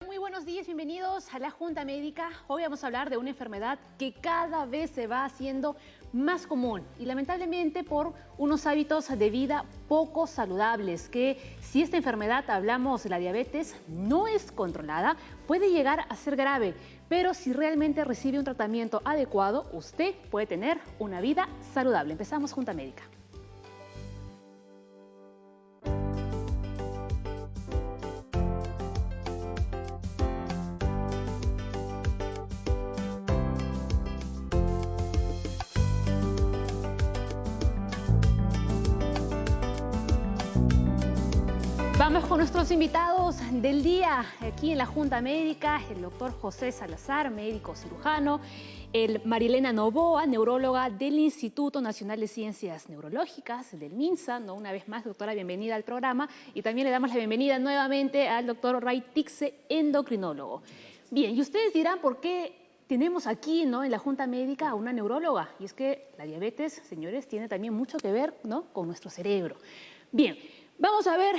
Muy buenos días, bienvenidos a la Junta Médica. Hoy vamos a hablar de una enfermedad que cada vez se va haciendo más común y lamentablemente por unos hábitos de vida poco saludables, que si esta enfermedad, hablamos de la diabetes, no es controlada, puede llegar a ser grave, pero si realmente recibe un tratamiento adecuado, usted puede tener una vida saludable. Empezamos Junta Médica. Vamos con nuestros invitados del día aquí en la Junta Médica, el doctor José Salazar, médico cirujano, Marilena Novoa, neuróloga del Instituto Nacional de Ciencias Neurológicas, del MINSA, ¿no? Una vez más, doctora, bienvenida al programa, y también le damos la bienvenida nuevamente al doctor Ray Tixe, endocrinólogo. Bien, y ustedes dirán por qué tenemos aquí, ¿no?, en la Junta Médica a una neuróloga, y es que la diabetes, señores, tiene también mucho que ver, ¿no?, con nuestro cerebro. Bien. Vamos a ver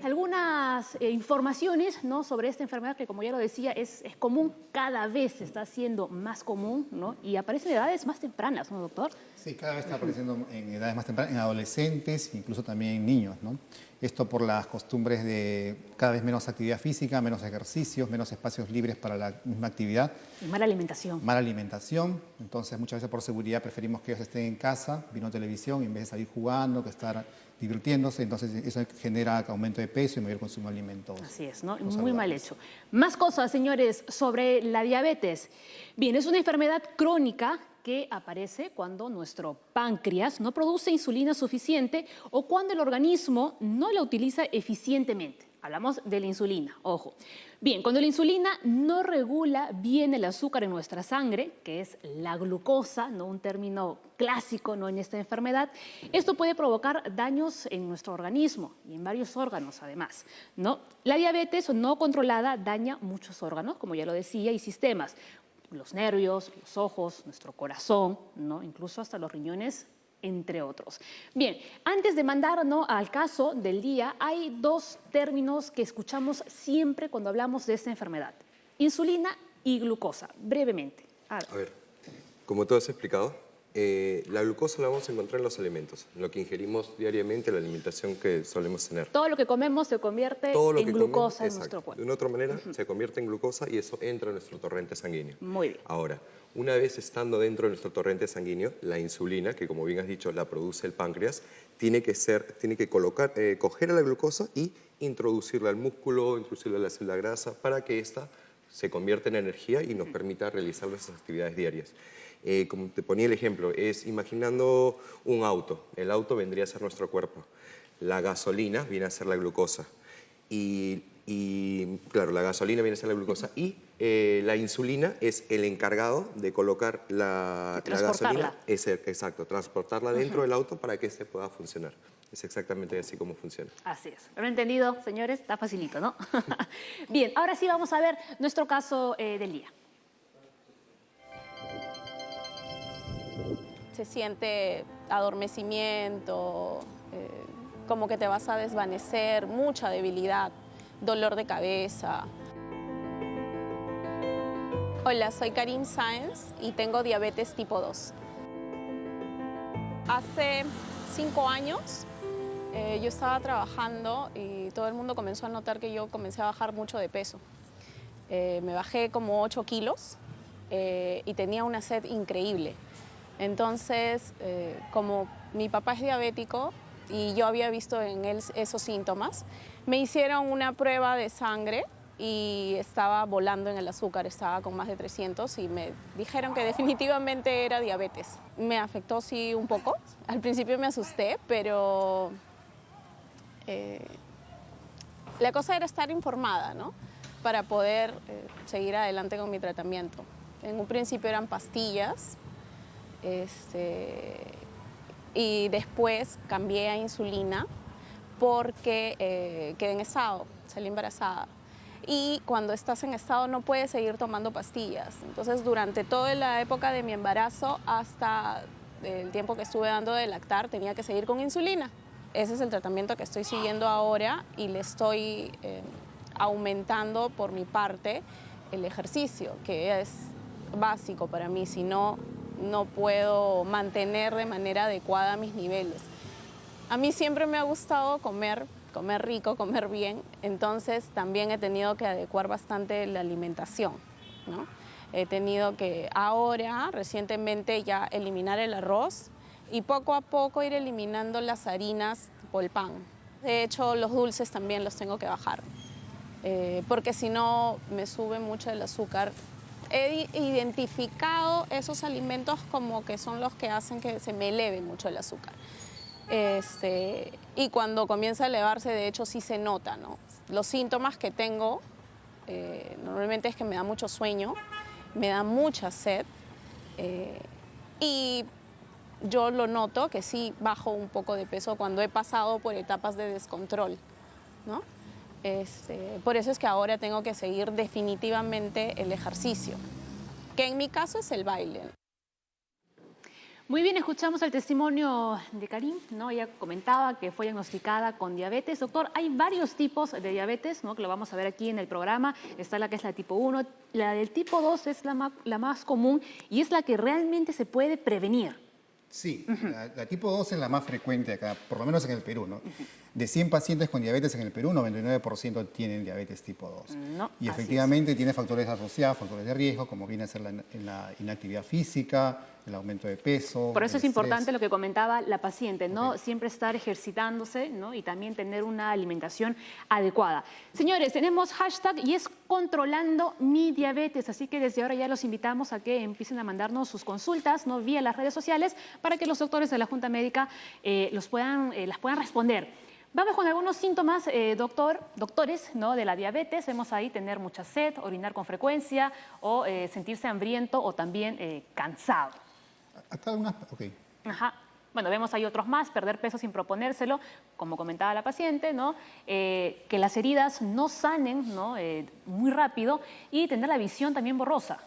algunas informaciones, ¿no?, sobre esta enfermedad que, como ya lo decía, es común, cada vez se está haciendo más común, ¿no?, y aparece en edades más tempranas, ¿no, doctor? Sí, cada vez está apareciendo en edades más tempranas, en adolescentes, incluso también en niños, ¿no? Esto por las costumbres de cada vez menos actividad física, menos ejercicios, menos espacios libres para la misma actividad. Y mala alimentación. Mala alimentación, entonces muchas veces por seguridad preferimos que ellos estén en casa, viendo televisión, en vez de salir jugando, que estar divirtiéndose, entonces eso genera aumento de peso y mayor consumo de alimentos. Así es, ¿no? Muy mal hecho. Más cosas, señores, sobre la diabetes. Bien, es una enfermedad crónica que aparece cuando nuestro páncreas no produce insulina suficiente o cuando el organismo no la utiliza eficientemente. Hablamos de la insulina, ojo. Bien, cuando la insulina no regula bien el azúcar en nuestra sangre, que es la glucosa, ¿no?, un término clásico, ¿no?, en esta enfermedad, esto puede provocar daños en nuestro organismo y en varios órganos además, ¿no? La diabetes no controlada daña muchos órganos, como ya lo decía, y sistemas. Los nervios, los ojos, nuestro corazón, ¿no?, incluso hasta los riñones, entre otros. Bien, antes de mandar, ¿no?, al caso del día, hay dos términos que escuchamos siempre cuando hablamos de esta enfermedad: insulina y glucosa. Brevemente. A ver, como tú has explicado, la glucosa la vamos a encontrar en los alimentos, en lo que ingerimos diariamente, la alimentación que solemos tener. Todo lo que comemos se convierte en glucosa en nuestro cuerpo. De una otra manera, se convierte en glucosa y eso entra en nuestro torrente sanguíneo. Muy bien. Ahora, una vez estando dentro de nuestro torrente sanguíneo, la insulina, que como bien has dicho, la produce el páncreas, tiene que coger a la glucosa y introducirla al músculo, introducirla a la célula grasa, para que ésta se convierta en energía y nos permita realizar nuestras actividades diarias. Como te ponía el ejemplo, es imaginando un auto. El auto vendría a ser nuestro cuerpo. La gasolina viene a ser la glucosa. Claro, la gasolina viene a ser la glucosa y la insulina es el encargado de colocar la gasolina. Exacto, transportarla dentro del auto para que éste pueda funcionar. Es exactamente así como funciona. Así es. ¿Lo han entendido, señores? Está facilito, ¿no? Bien, ahora sí vamos a ver nuestro caso del día. Se siente adormecimiento, como que te vas a desvanecer, mucha debilidad, dolor de cabeza. Hola, soy Karim Sáenz y tengo diabetes tipo 2. Hace 5 años yo estaba trabajando y todo el mundo comenzó a notar que yo comencé a bajar mucho de peso. Me bajé como 8 kilos y tenía una sed increíble. Entonces, como mi papá es diabético y yo había visto en él esos síntomas, me hicieron una prueba de sangre y estaba volando en el azúcar, estaba con más de 300 y me dijeron que definitivamente era diabetes. Me afectó sí un poco, al principio me asusté, pero la cosa era estar informada, ¿no?, para poder seguir adelante con mi tratamiento. En un principio eran pastillas, y después cambié a insulina porque quedé en estado, salí embarazada. Y cuando estás en estado no puedes seguir tomando pastillas. Entonces, durante toda la época de mi embarazo hasta el tiempo que estuve dando de lactar, tenía que seguir con insulina. Ese es el tratamiento que estoy siguiendo ahora y le estoy aumentando por mi parte el ejercicio, que es básico para mí, si no, no puedo mantener de manera adecuada mis niveles. A mí siempre me ha gustado comer rico, comer bien, entonces también he tenido que adecuar bastante la alimentación, ¿no? He tenido que ahora, recientemente, ya eliminar el arroz y poco a poco ir eliminando las harinas o el pan. De hecho, los dulces también los tengo que bajar, porque si no me sube mucho el azúcar. He identificado esos alimentos como que son los que hacen que se me eleve mucho el azúcar. Y cuando comienza a elevarse, de hecho, sí se nota, ¿no? Los síntomas que tengo normalmente es que me da mucho sueño, me da mucha sed y yo lo noto que sí bajo un poco de peso cuando he pasado por etapas de descontrol, ¿no? Por eso es que ahora tengo que seguir definitivamente el ejercicio, que en mi caso es el baile. Muy bien, escuchamos el testimonio de Karim, ¿no? Ella comentaba que fue diagnosticada con diabetes. Doctor, hay varios tipos de diabetes, ¿no? Que lo vamos a ver aquí en el programa. Está la que es la tipo 1, la del tipo 2 es la más común y es la que realmente se puede prevenir. Sí, la tipo 2 es la más frecuente acá, por lo menos en el Perú, ¿no? De 100 pacientes con diabetes en el Perú, 99% tienen diabetes tipo 2. No, Y así efectivamente tiene factores asociados, factores de riesgo, como viene a ser la inactividad física, el aumento de peso. Por eso el es importante estrés. lo que comentaba la paciente, ¿no? Ok. Siempre estar ejercitándose, ¿no? Y también tener una alimentación adecuada. Señores, tenemos hashtag y es controlando mi diabetes, así que desde ahora ya los invitamos a que empiecen a mandarnos sus consultas, ¿no? Vía las redes sociales para que los doctores de la Junta Médica las puedan responder. Vamos con algunos síntomas, doctores, ¿no? De la diabetes. Vemos ahí tener mucha sed, orinar con frecuencia o sentirse hambriento o también cansado. Hasta algunas, ok. Ajá. Bueno, vemos ahí otros más, perder peso sin proponérselo, como comentaba la paciente, ¿no? Que las heridas no sanen, ¿no? Muy rápido y tener la visión también borrosa.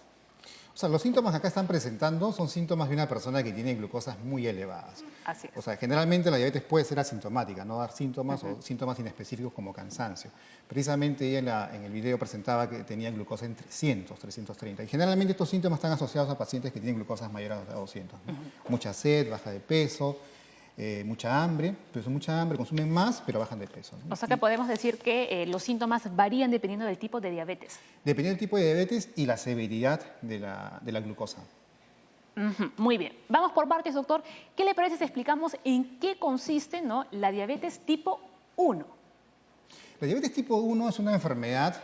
O sea, los síntomas que acá están presentando son síntomas de una persona que tiene glucosas muy elevadas. Así es. O sea, generalmente la diabetes puede ser asintomática, no dar síntomas o síntomas inespecíficos como cansancio. Precisamente ella en el video presentaba que tenía glucosa en 300, 330. Y generalmente estos síntomas están asociados a pacientes que tienen glucosas mayores a 200. ¿no? Mucha sed, baja de peso, mucha hambre, consumen más, pero bajan de peso. ¿no? O sea que podemos decir que los síntomas varían dependiendo del tipo de diabetes. Dependiendo del tipo de diabetes y la severidad de la glucosa. Muy bien. Vamos por partes, doctor. ¿Qué le parece si explicamos en qué consiste, ¿no? La diabetes tipo 1? La diabetes tipo 1 es una enfermedad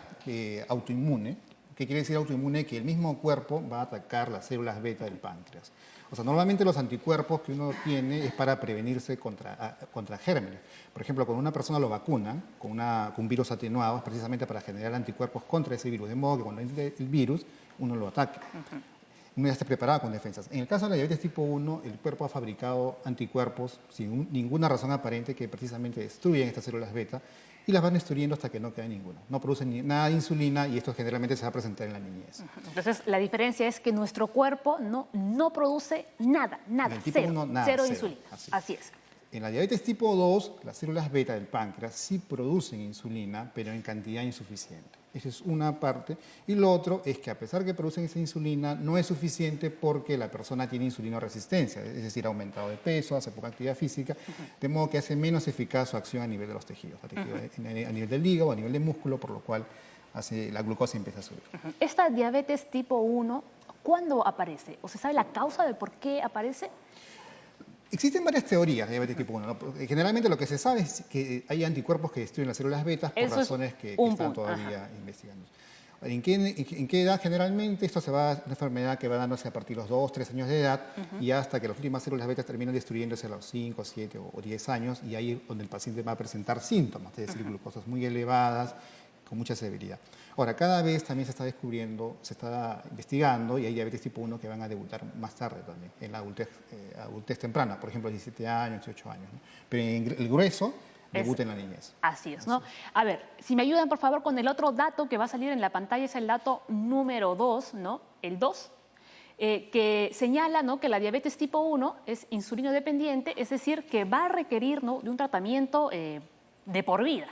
autoinmune. ¿Qué quiere decir autoinmune? Que el mismo cuerpo va a atacar las células beta del páncreas. O sea, normalmente los anticuerpos que uno tiene es para prevenirse contra gérmenes. Por ejemplo, cuando una persona lo vacunan con un virus atenuado, es precisamente para generar anticuerpos contra ese virus, de modo que cuando entre el virus, uno lo ataque. Uno ya está preparado con defensas. En el caso de la diabetes tipo 1, el cuerpo ha fabricado anticuerpos sin ninguna razón aparente que precisamente destruyen estas células beta y las van destruyendo hasta que no queda ninguna. No producen nada de insulina y esto generalmente se va a presentar en la niñez. Entonces, la diferencia es que nuestro cuerpo no produce nada, En el tipo 1, nada, cero de cero. insulina. Así Así es. En la diabetes tipo 2, las células beta del páncreas sí producen insulina, pero en cantidad insuficiente. Esa es una parte. Y lo otro es que a pesar que producen esa insulina, no es suficiente porque la persona tiene insulinoresistencia, es decir, ha aumentado de peso, hace poca actividad física, de modo que hace menos eficaz su acción a nivel de los tejidos, a nivel del hígado, a nivel del músculo, por lo cual la glucosa empieza a subir. Esta diabetes tipo 1, ¿cuándo aparece? ¿O se sabe la causa de por qué aparece? Existen varias teorías de diabetes tipo 1. ¿no? Generalmente lo que se sabe es que hay anticuerpos que destruyen las células betas por razones que están todavía investigando. ¿En qué edad generalmente? Esto es una enfermedad que va dándose a partir de los 2, 3 años de edad y hasta que las últimas células betas terminan destruyéndose a los 5, 7 o 10 años y ahí es donde el paciente va a presentar síntomas, es decir, glucosas muy elevadas, con mucha severidad. Ahora, cada vez también se está descubriendo, se está investigando y hay diabetes tipo 1 que van a debutar más tarde también, en la adultez temprana, por ejemplo, 17 años, 18 años. ¿no? Pero el grueso debuta en la niñez. Así es, ¿no? A ver, si me ayudan, por favor, con el otro dato que va a salir en la pantalla, es el dato número 2, ¿no? El 2, que señala, ¿no? Que la diabetes tipo 1 es insulino dependiente, es decir, que va a requerir, ¿no? de un tratamiento de por vida.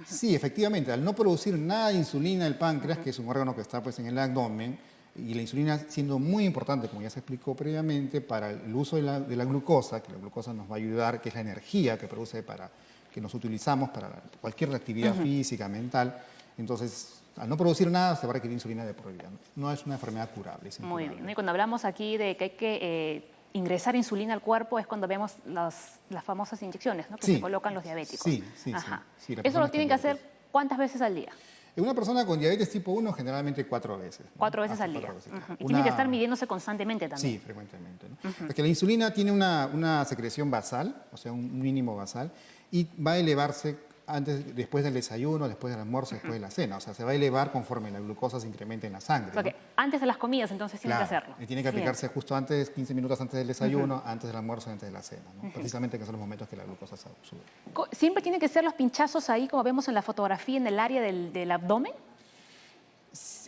Sí, efectivamente, al no producir nada de insulina el páncreas, que es un órgano que está pues, en el abdomen, y la insulina siendo muy importante, como ya se explicó previamente, para el uso de la glucosa, que la glucosa nos va a ayudar, que es la energía que produce para que nos utilizamos para cualquier actividad física, mental. Entonces, al no producir nada, se va a requerir insulina de por vida. No es una enfermedad curable, es Muy incurable. bien. Y cuando hablamos aquí de que hay que ingresar insulina al cuerpo es cuando vemos las famosas inyecciones, ¿no? Que Sí, se colocan los diabéticos. sí. Ajá. Sí, las Eso lo personas tienen con que hacer diabetes. ¿cuántas veces al día? En una persona con diabetes tipo 1, generalmente 4 veces. ¿no? 4 veces Hasta al día. 4 veces. Ujú. Y tienen que estar midiéndose constantemente también. Sí, frecuentemente. ¿no? Porque la insulina tiene una secreción basal, o sea, un mínimo basal, y va a elevarse después del desayuno, después del almuerzo, después de la cena. O sea, se va a elevar conforme la glucosa se incremente en la sangre. Porque ¿no? antes de las comidas, entonces tienen que Claro, hacerlo. y tiene que aplicarse Bien. justo antes, 15 minutos antes del desayuno, antes del almuerzo, antes de la cena. ¿no? Precisamente que son los momentos que la glucosa sube. ¿Siempre tienen que ser los pinchazos ahí, como vemos en la fotografía, en el área del abdomen?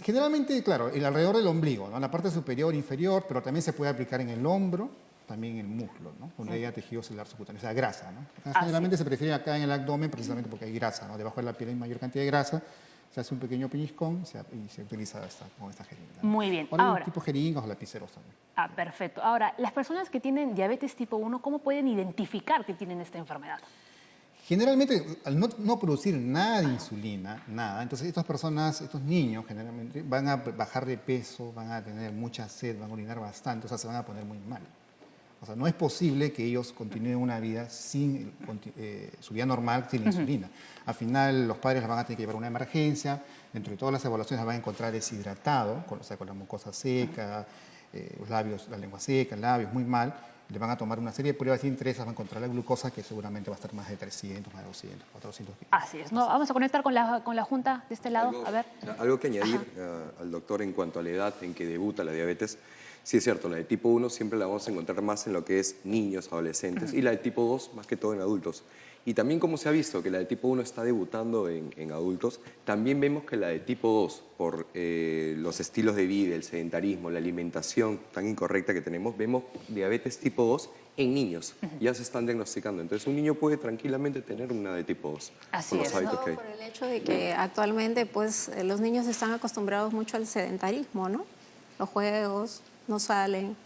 Generalmente, claro, alrededor del ombligo, ¿no? La parte superior, inferior, pero también se puede aplicar en el hombro, también en el muslo, ¿no? Donde haya tejido celular subcutáneo, o sea, grasa, ¿no? Generalmente se prefiere acá en el abdomen precisamente porque hay grasa, ¿no? Debajo de la piel hay mayor cantidad de grasa, se hace un pequeño pellizcón y se utiliza con esta jeringa. ¿no? Muy bien. Ahora hay Ahora, tipo jeringas o lapiceros también. perfecto. Ahora, las personas que tienen diabetes tipo 1, ¿cómo pueden identificar que tienen esta enfermedad? Generalmente, al no producir nada de insulina, nada, entonces estas personas, estos niños generalmente van a bajar de peso, van a tener mucha sed, van a orinar bastante, o sea, se van a poner muy mal. O sea, no es posible que ellos continúen una vida sin su vida normal sin la insulina. Al final, los padres las van a tener que llevar a una emergencia. Dentro de todas las evaluaciones las van a encontrar deshidratado, o sea, con la mucosa seca, los labios, la lengua seca, labios muy mal. Le van a tomar una serie de pruebas y entre esas van a encontrar la glucosa, que seguramente va a estar más de 300, más de 200, 400. Así es. ¿No? Vamos a conectar con la junta de este lado. A ver. Algo que añadir al doctor en cuanto a la edad en que debuta la diabetes. Sí es cierto, la de tipo 1 siempre la vamos a encontrar más en lo que es niños, adolescentes, y la de tipo 2 más que todo en adultos. Y también como se ha visto que la de tipo 1 está debutando en adultos, también vemos que la de tipo 2, por los estilos de vida, el sedentarismo, la alimentación tan incorrecta que tenemos, vemos diabetes tipo 2 en niños. Ya se están diagnosticando. Entonces un niño puede tranquilamente tener una de tipo 2 Así con los es. hábitos que hay. Por el hecho de que actualmente pues los niños están acostumbrados mucho al sedentarismo, ¿no? Los juegos no salen.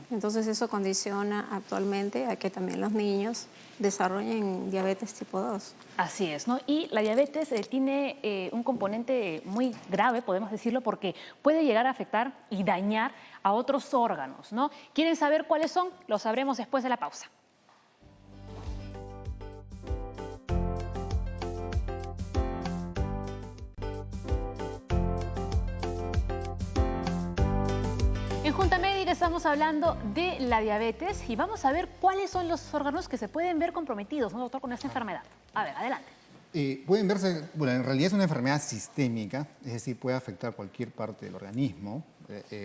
Entonces eso condiciona actualmente a que también los niños desarrollen diabetes tipo 2. Así es, ¿no? Y la diabetes tiene un componente muy grave, podemos decirlo, porque puede llegar a afectar y dañar a otros órganos, ¿no? ¿Quieren saber cuáles son? Lo sabremos después de la pausa. En Junta Médica estamos hablando de la diabetes y vamos a ver cuáles son los órganos que se pueden ver comprometidos, ¿no, doctor, con esta enfermedad? A ver, adelante. Pueden verse, bueno, en realidad es una enfermedad sistémica, es decir, puede afectar cualquier parte del organismo.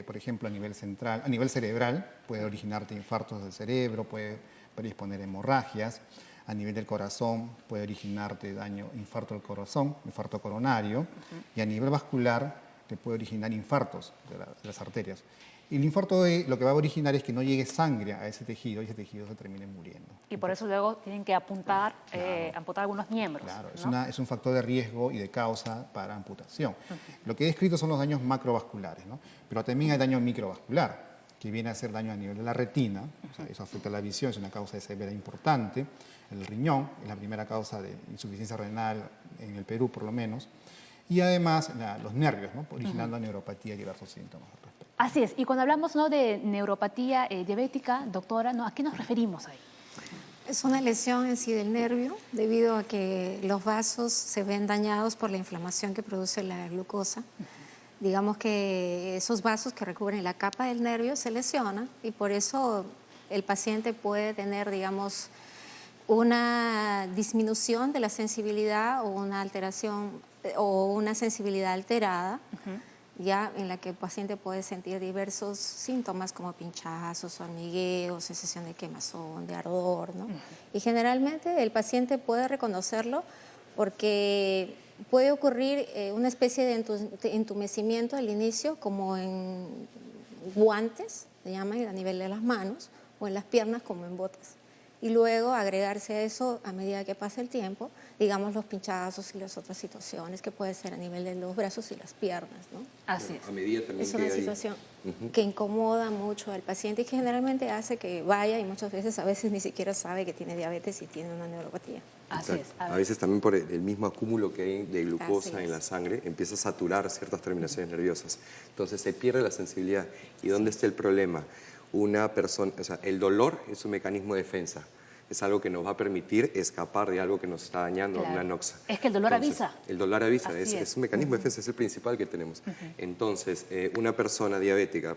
Por ejemplo, a nivel central, a nivel cerebral, puede originarte infartos del cerebro, puede predisponer hemorragias. A nivel del corazón, puede originarte daño, infarto del corazón, infarto coronario. Y a nivel vascular, te puede originar infartos de las arterias. Y el infarto lo que va a originar es que no llegue sangre a ese tejido y ese tejido se termine muriendo. Y por eso luego tienen que amputar algunos miembros. Claro, ¿no? es un factor de riesgo y de causa para amputación. Lo que he descrito son los daños macrovasculares, ¿no? Pero también hay daño microvascular, que viene a ser daño a nivel de la retina, o sea, eso afecta la visión, es una causa de severa importante. El riñón es la primera causa de insuficiencia renal en el Perú, por lo menos. Y además los nervios, ¿no? Originando neuropatía y diversos síntomas al respecto. Así es. Y cuando hablamos, ¿no?, de neuropatía diabética, doctora, ¿no?, ¿a qué nos referimos ahí? Es una lesión en sí del nervio debido a que los vasos se ven dañados por la inflamación que produce la glucosa. Digamos que esos vasos que recubren la capa del nervio se lesionan y por eso el paciente puede tener, digamos, una disminución de la sensibilidad o una alteración o una sensibilidad alterada, ya en la que el paciente puede sentir diversos síntomas como pinchazos, hormigueo, sensación de quemazón, de ardor, ¿no? Y generalmente el paciente puede reconocerlo porque puede ocurrir una especie de entumecimiento al inicio, como en guantes, se llaman, a nivel de las manos, o en las piernas como en botas. Y luego agregarse a eso, a medida que pasa el tiempo, digamos los pinchazos y las otras situaciones que puede ser a nivel de los brazos y las piernas, ¿no? Así es. A medida también Es que una hay... situación Ujú. que incomoda mucho al paciente y que generalmente hace que vaya y muchas veces, a veces ni siquiera sabe que tiene diabetes y tiene una neuropatía. Así es. Exacto. A veces también por el mismo acúmulo que hay de glucosa Así en es. la sangre, empieza a saturar ciertas terminaciones nerviosas. Entonces se pierde la sensibilidad. ¿Y dónde está el problema? Una persona, o sea, el dolor es un mecanismo de defensa. Es algo que nos va a permitir escapar de algo que nos está dañando, Claro. una noxa. Es que el dolor Entonces, avisa. El dolor avisa, Así es un mecanismo de defensa, es el principal que tenemos. Entonces, una persona diabética,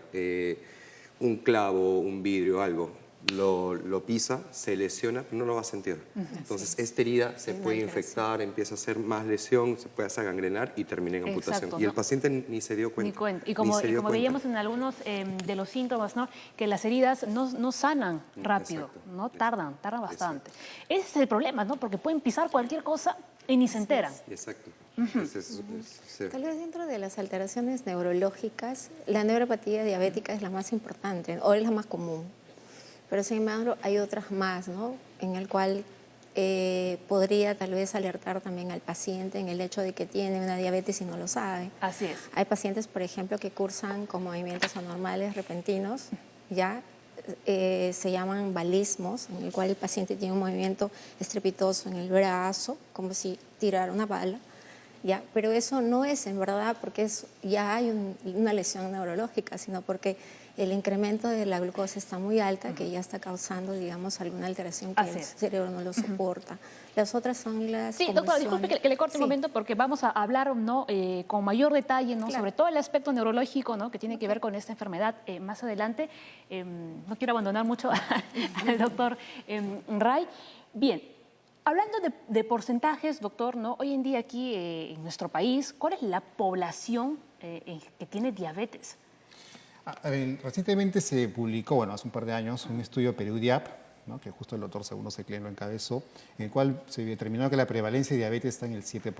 un clavo, un vidrio, algo, lo pisa, se lesiona, no lo va a sentir. Entonces, esta herida se Hay una puede alteración. infectar, empieza a hacer más lesión, se puede hacer gangrenar y termina en amputación. Exacto, Y el ¿no? paciente ni se dio Ni cuenta. cuenta. Y ni como, se y dio como cuenta. veíamos en algunos de los síntomas, ¿no? Que las heridas no sanan rápido, Exacto. ¿no? Tardan bastante. Ese es el problema, ¿no? Porque pueden pisar cualquier cosa y ni se enteran. Exacto. Tal vez dentro de las alteraciones neurológicas, la neuropatía diabética es la más importante o es la más común. Pero sin embargo hay otras más, ¿no? En el cual podría tal vez alertar también al paciente en el hecho de que tiene una diabetes y no lo sabe. Así es. Hay pacientes, por ejemplo, que cursan con movimientos anormales repentinos, ya se llaman balismos, en el cual el paciente tiene un movimiento estrepitoso en el brazo, como si tirara una bala. Ya, pero eso no es en verdad porque ya hay una lesión neurológica, sino porque el incremento de la glucosa está muy alta, que ya está causando, digamos, alguna alteración que Así el es. cerebro no lo soporta. Las otras son las Sí, doctora, disculpe que le corte un Sí. momento porque vamos a hablar, ¿no? Con mayor detalle, ¿no? Claro. Sobre todo el aspecto neurológico, ¿no? Que tiene que ver con esta enfermedad más adelante. No quiero abandonar mucho al doctor Ray. Bien, hablando de porcentajes, doctor, ¿no? Hoy en día aquí en nuestro país, ¿cuál es la población que tiene diabetes? Recientemente se publicó, bueno, hace un par de años, un estudio Perú-DIAP, ¿no? Que justo el doctor Segundo Seclen lo encabezó, en el cual se determinó que la prevalencia de diabetes está en el 7%.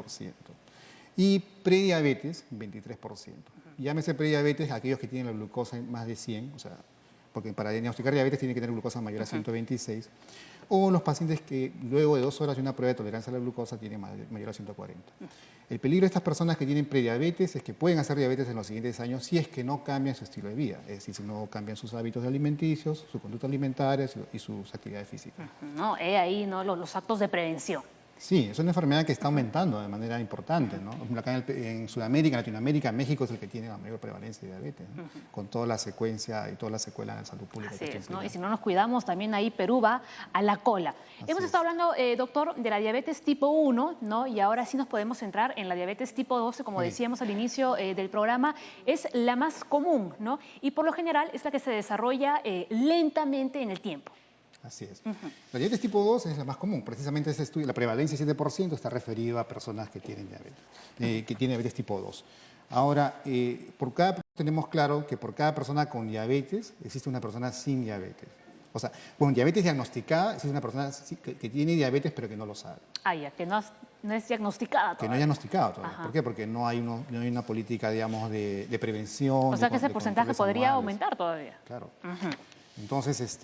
Y prediabetes, 23%. Llámese prediabetes a aquellos que tienen la glucosa en más de 100, o sea, porque para diagnosticar diabetes tiene que tener glucosa mayor a 126, o los pacientes que luego de 2 horas de una prueba de tolerancia a la glucosa tienen mayor a 140. El peligro de estas personas que tienen prediabetes es que pueden hacer diabetes en los siguientes años si es que no cambian su estilo de vida, es decir, si no cambian sus hábitos alimenticios, su conducta alimentaria y sus actividades físicas. ¿No? Ahí, ¿no? Los actos de prevención. Sí, es una enfermedad que está aumentando de manera importante, ¿no? Acá en Sudamérica, en Latinoamérica, México es el que tiene la mayor prevalencia de diabetes, ¿no? Con toda la secuencia y toda la secuela en la salud pública. Así que esto es, ¿no? implica. Y si no nos cuidamos, también ahí Perú va a la cola. Hemos estado hablando, doctor, de la diabetes tipo 1, ¿no? Y ahora sí nos podemos centrar en la diabetes tipo 12, como decíamos al inicio del programa, es la más común, ¿no? Y por lo general es la que se desarrolla lentamente en el tiempo. Así es. La diabetes tipo 2 es la más común. Precisamente ese estudio, la prevalencia 7% está referido a personas que tienen diabetes tipo 2. Ahora, tenemos claro que por cada persona con diabetes existe una persona sin diabetes. O sea, con diabetes diagnosticada existe una persona que tiene diabetes pero que no lo sabe. Ah, ya, que no es diagnosticada todavía. Que no es diagnosticado todavía. Ajá. ¿Por qué? Porque no hay una política, digamos, de prevención. O sea que ese de porcentaje controles podría anuales. aumentar todavía. Claro. Entonces,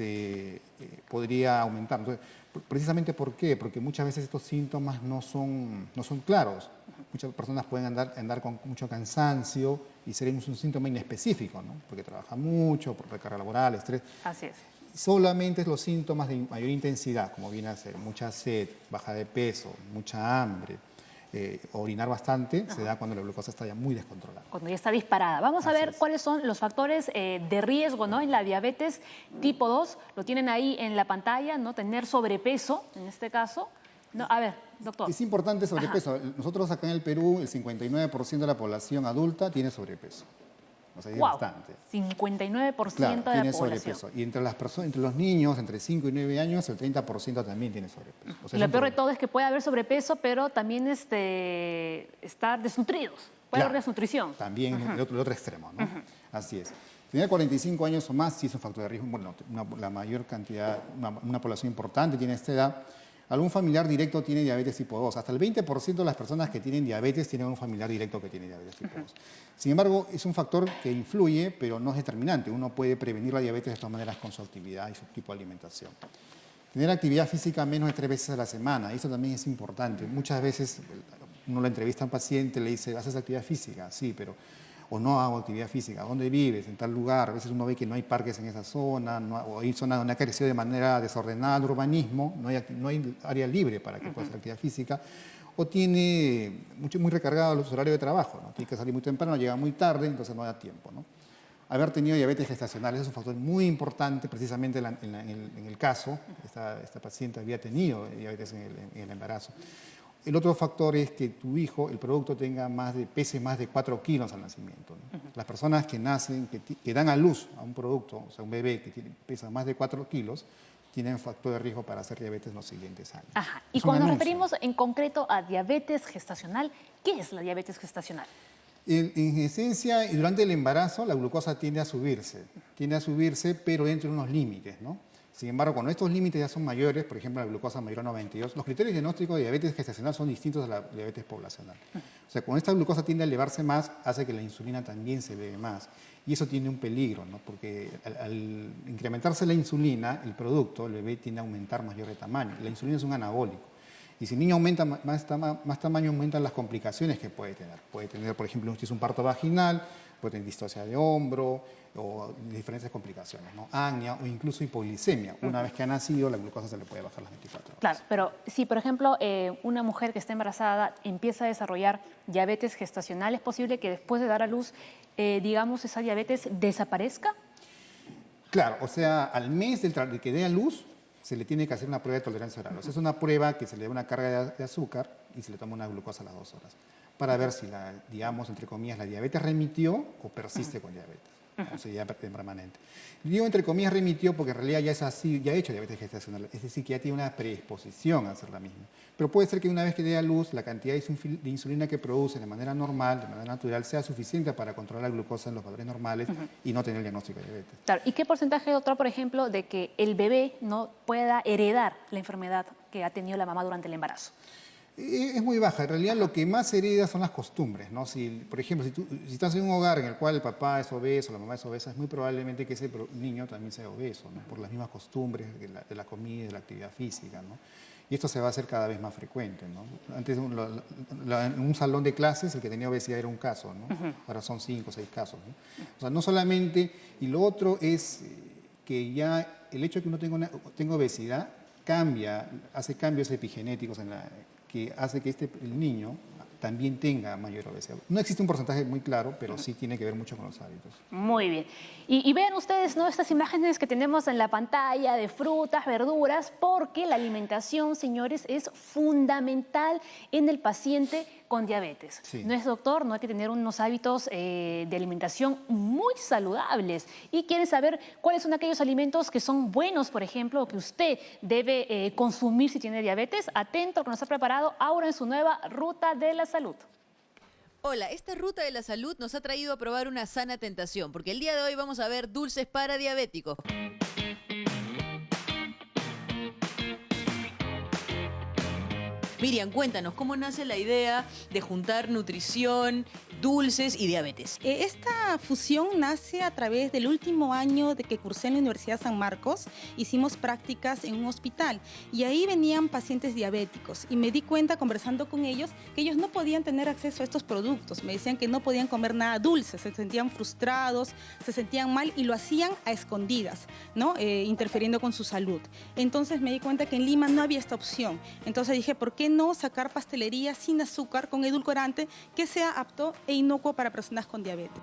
podría aumentar. Entonces, precisamente ¿por qué? Porque muchas veces estos síntomas no son claros. Muchas personas pueden andar con mucho cansancio y ser un síntoma inespecífico, ¿no? Porque trabaja mucho, por recarga laboral, estrés. Así es. Solamente los síntomas de mayor intensidad, como viene a ser mucha sed, baja de peso, mucha hambre, orinar bastante, se da cuando la glucosa está ya muy descontrolada. Cuando ya está disparada. Vamos a Así ver es. cuáles son los factores de riesgo, ¿no? En la diabetes tipo 2, lo tienen ahí en la pantalla, ¿no? Tener sobrepeso, en este caso. No, a ver, doctor. Es importante sobrepeso. Nosotros acá en el Perú, el 59% de la población adulta tiene sobrepeso. O sea, es Wow, bastante. 59% Claro, de la tiene población. sobrepeso. Y entre los niños, entre 5 y 9 años, el 30% también tiene sobrepeso. O sea, Y es lo un peor de problema. todo es que puede haber sobrepeso, pero también estar desnutridos. Puede haber Claro, desnutrición. También el otro extremo, ¿no? Así es. Tener 45 años o más sí es un factor de riesgo. Bueno, la mayor cantidad, una población importante tiene esta edad. Algún familiar directo tiene diabetes tipo 2. Hasta el 20% de las personas que tienen diabetes tienen un familiar directo que tiene diabetes tipo 2. Sin embargo, es un factor que influye, pero no es determinante. Uno puede prevenir la diabetes de todas maneras con su actividad y su tipo de alimentación. Tener actividad física menos de 3 veces a la semana, eso también es importante. Muchas veces uno le entrevista a un paciente, le dice, ¿haces actividad física? Sí, pero... O no hago actividad física. ¿Dónde vives? En tal lugar. A veces uno ve que no hay parques en esa zona, o hay zonas donde ha crecido de manera desordenada el urbanismo, no hay área libre para que pueda hacer actividad física. O tiene muy recargado los horarios de trabajo, ¿no? Tiene que salir muy temprano, llega muy tarde, entonces no da tiempo, ¿no? Haber tenido diabetes gestacional es un factor muy importante, precisamente en el caso, esta paciente había tenido diabetes en el embarazo. El otro factor es que tu hijo, el producto, pese más de 4 kilos al nacimiento, ¿no? Las personas que nacen, que dan a luz a un producto, o sea, un bebé que pesa más de 4 kilos, tienen factor de riesgo para hacer diabetes en los siguientes años. Ajá. Y cuando nos referimos en concreto a diabetes gestacional, ¿qué es la diabetes gestacional? En esencia, y durante el embarazo, la glucosa tiende a subirse, pero dentro de unos límites, ¿no? Sin embargo, cuando estos límites ya son mayores, por ejemplo, la glucosa mayor a 92, los criterios diagnósticos de diabetes gestacional son distintos a la diabetes poblacional. O sea, cuando esta glucosa tiende a elevarse más, hace que la insulina también se eleve más. Y eso tiene un peligro, ¿no? Porque al incrementarse la insulina, el producto, el bebé, tiende a aumentar mayor de tamaño. La insulina es un anabólico. Y si el niño aumenta más tamaño, aumentan las complicaciones que puede tener. Puede tener, por ejemplo, si es un parto vaginal, puede tener distocia de hombro o diferentes complicaciones, ¿no? Acné o incluso hipoglicemia. Una vez que ha nacido, la glucosa se le puede bajar las 24 horas. Claro, pero si, por ejemplo, una mujer que está embarazada empieza a desarrollar diabetes gestacional, ¿es posible que después de dar a luz, digamos, esa diabetes desaparezca? Claro, o sea, al mes de que dé a luz, se le tiene que hacer una prueba de tolerancia oral. O sea, es una prueba que se le da una carga de azúcar y se le toma una glucosa a las 2 horas para ver si digamos, entre comillas, la diabetes remitió o persiste con diabetes. O sea, ya permanente. Digo entre comillas remitió porque en realidad ya es así, ya ha hecho diabetes gestacional, es decir, que ya tiene una predisposición a hacer la misma. Pero puede ser que una vez que dé a luz, la cantidad de insulina que produce de manera normal, de manera natural, sea suficiente para controlar la glucosa en los valores normales y no tener el diagnóstico de diabetes. Claro. ¿Y qué porcentaje, doctor, por ejemplo, de que el bebé no pueda heredar la enfermedad que ha tenido la mamá durante el embarazo? Es muy baja. En realidad lo que más hereda son las costumbres, ¿no? Por ejemplo, si estás en un hogar en el cual el papá es obeso, la mamá es obesa, es muy probablemente que ese niño también sea obeso, ¿no? Por las mismas costumbres de la comida y de la actividad física, ¿no? Y esto se va a hacer cada vez más frecuente, ¿no? Antes en un salón de clases el que tenía obesidad era un caso, ¿no? Ahora son 5 o 6 casos, ¿no? O sea, no solamente... Y lo otro es que ya el hecho de que uno tenga obesidad hace cambios epigenéticos que hace que el niño también tenga mayor obesidad. No existe un porcentaje muy claro, pero sí tiene que ver mucho con los hábitos. Muy bien. Y vean ustedes, ¿no?, estas imágenes que tenemos en la pantalla de frutas, verduras, porque la alimentación, señores, es fundamental en el paciente con diabetes. Sí. No es, doctor, no hay que tener unos hábitos de alimentación muy saludables. Y quieren saber cuáles son aquellos alimentos que son buenos, por ejemplo, o que usted debe consumir si tiene diabetes. Atento, que nos ha preparado Aura en su nueva Ruta de la Salud. Hola, esta Ruta de la Salud nos ha traído a probar una sana tentación, porque el día de hoy vamos a ver dulces para diabéticos. Miriam, cuéntanos, ¿cómo nace la idea de juntar nutrición, dulces y diabetes? Esta fusión nace a través del último año de que cursé en la Universidad San Marcos. Hicimos prácticas en un hospital y ahí venían pacientes diabéticos y me di cuenta conversando con ellos que ellos no podían tener acceso a estos productos. Me decían que no podían comer nada dulce, se sentían frustrados, se sentían mal y lo hacían a escondidas, ¿no? Interfiriendo con su salud. Entonces me di cuenta que en Lima no había esta opción. Entonces dije, ¿por qué no sacar pastelería sin azúcar, con edulcorante, que sea apto e inocuo para personas con diabetes?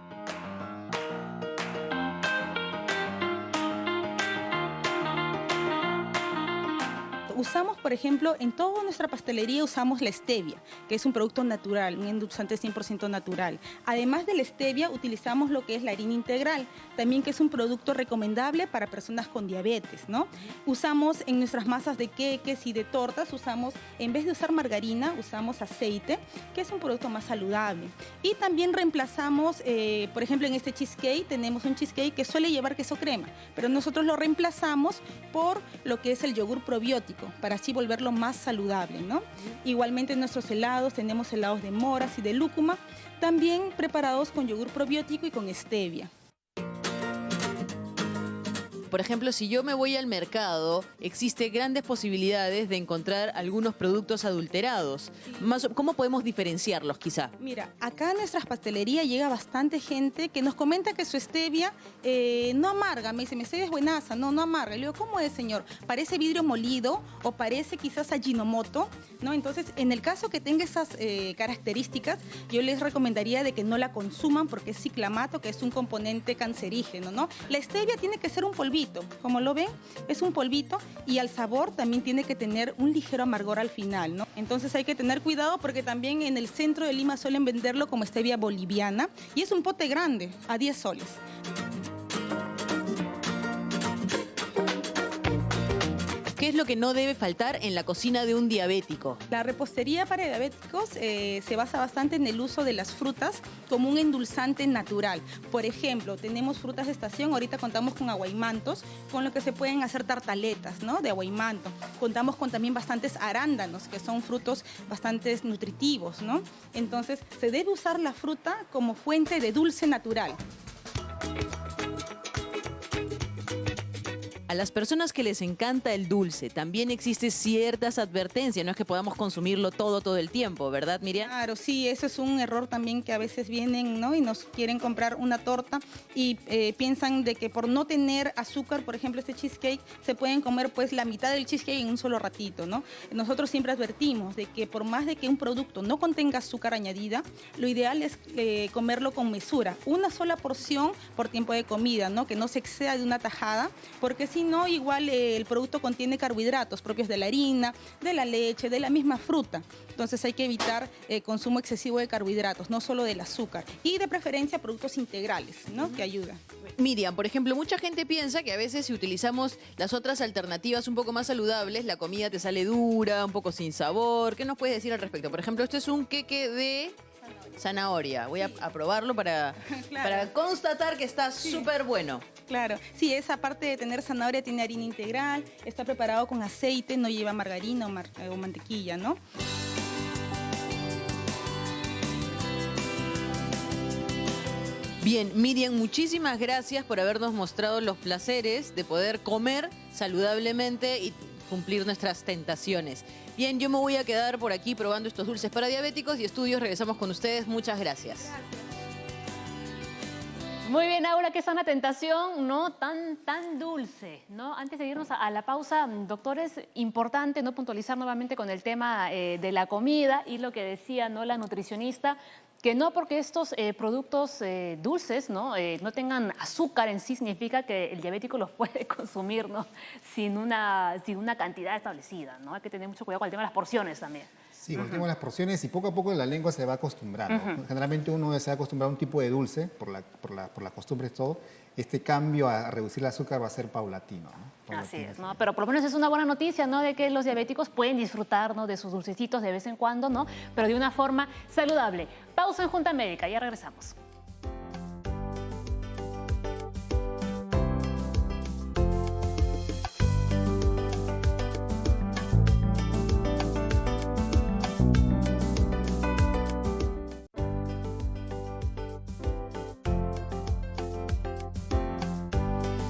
Usamos, por ejemplo, en toda nuestra pastelería usamos la stevia, que es un producto natural, un endulzante 100% natural. Además de la stevia, utilizamos lo que es la harina integral, también que es un producto recomendable para personas con diabetes, ¿no? Usamos en nuestras masas de queques y de tortas, en vez de usar margarina, usamos aceite, que es un producto más saludable. Y también reemplazamos, por ejemplo, en este cheesecake, tenemos un cheesecake que suele llevar queso crema, pero nosotros lo reemplazamos por lo que es el yogur probiótico, para así volverlo más saludable, ¿no? Igualmente en nuestros helados tenemos helados de moras y de lúcuma, también preparados con yogur probiótico y con stevia. por ejemplo, si yo me voy al mercado, existe grandes posibilidades de encontrar algunos productos adulterados. ¿Cómo podemos diferenciarlos quizá? Mira, acá a nuestras pastelerías llega bastante gente que nos comenta que su stevia no amarga. Me dice, mi stevia es buenaza, no amarga. Y le digo, ¿cómo es, señor? ¿Parece vidrio molido o parece quizás Ajinomoto? ¿No? Entonces, en el caso que tenga esas características, yo les recomendaría de que no la consuman porque es ciclamato, que es un componente cancerígeno, ¿no? La stevia tiene que ser un polvito, como lo ven, es un polvito y al sabor también tiene que tener un ligero amargor al final, ¿no? Entonces hay que tener cuidado porque también en el centro de Lima suelen venderlo como stevia boliviana y es un pote grande, a 10 soles. ¿Qué es lo que no debe faltar en la cocina de un diabético? La repostería para diabéticos se basa bastante en el uso de las frutas como un endulzante natural. Por ejemplo, tenemos frutas de estación, ahorita contamos con aguaymantos, con lo que se pueden hacer tartaletas, ¿no? De aguaymanto. Contamos con también bastantes arándanos, que son frutos bastante nutritivos, ¿no? Entonces, se debe usar la fruta como fuente de dulce natural. A las personas que les encanta el dulce, también existe ciertas advertencias, no es que podamos consumirlo todo el tiempo, ¿verdad, Miriam? Claro, sí, eso es un error también que a veces vienen, ¿no? Y nos quieren comprar una torta y piensan de que por no tener azúcar, por ejemplo, este cheesecake, se pueden comer pues la mitad del cheesecake en un solo ratito, ¿no? Nosotros siempre advertimos de que por más de que un producto no contenga azúcar añadida, lo ideal es comerlo con mesura, una sola porción por tiempo de comida, ¿no? Que no se exceda de una tajada, porque si no, igual el producto contiene carbohidratos propios de la harina, de la leche, de la misma fruta. Entonces hay que evitar consumo excesivo de carbohidratos, no solo del azúcar. Y de preferencia productos integrales, ¿no? Que ayudan. Miriam, por ejemplo, mucha gente piensa que a veces si utilizamos las otras alternativas un poco más saludables, la comida te sale dura, un poco sin sabor. ¿Qué nos puedes decir al respecto? Por ejemplo, esto es un queque de zanahoria. Voy a probarlo para constatar que está súper bueno. Claro, sí, esa parte de tener zanahoria tiene harina integral, está preparado con aceite, no lleva margarina o mantequilla, ¿no? Bien, Miriam, muchísimas gracias por habernos mostrado los placeres de poder comer saludablemente y cumplir nuestras tentaciones. Bien, yo me voy a quedar por aquí probando estos dulces para diabéticos y estudios. Regresamos con ustedes. Muchas gracias. Muy bien, Aura, qué sana tentación, ¿no? Tan dulce, ¿no? Antes de irnos a la pausa, doctor, es importante no puntualizar nuevamente con el tema de la comida y lo que decía, ¿no? La nutricionista, que no porque estos productos dulces, ¿no? No tengan azúcar en sí, significa que el diabético los puede consumir, ¿no? Sin una cantidad establecida, ¿no? Hay que tener mucho cuidado con el tema de las porciones también. Sí, continuamos las porciones y poco a poco la lengua se va acostumbrando. Generalmente uno se va a acostumbrar a un tipo de dulce, por las costumbres todo. Este cambio a reducir el azúcar va a ser paulatino, ¿no? Así es, ¿no? Pero por lo menos es una buena noticia, ¿no? De que los diabéticos pueden disfrutar, ¿no? De sus dulcecitos de vez en cuando, ¿no? Pero de una forma saludable. Pausa en Junta Médica, ya regresamos.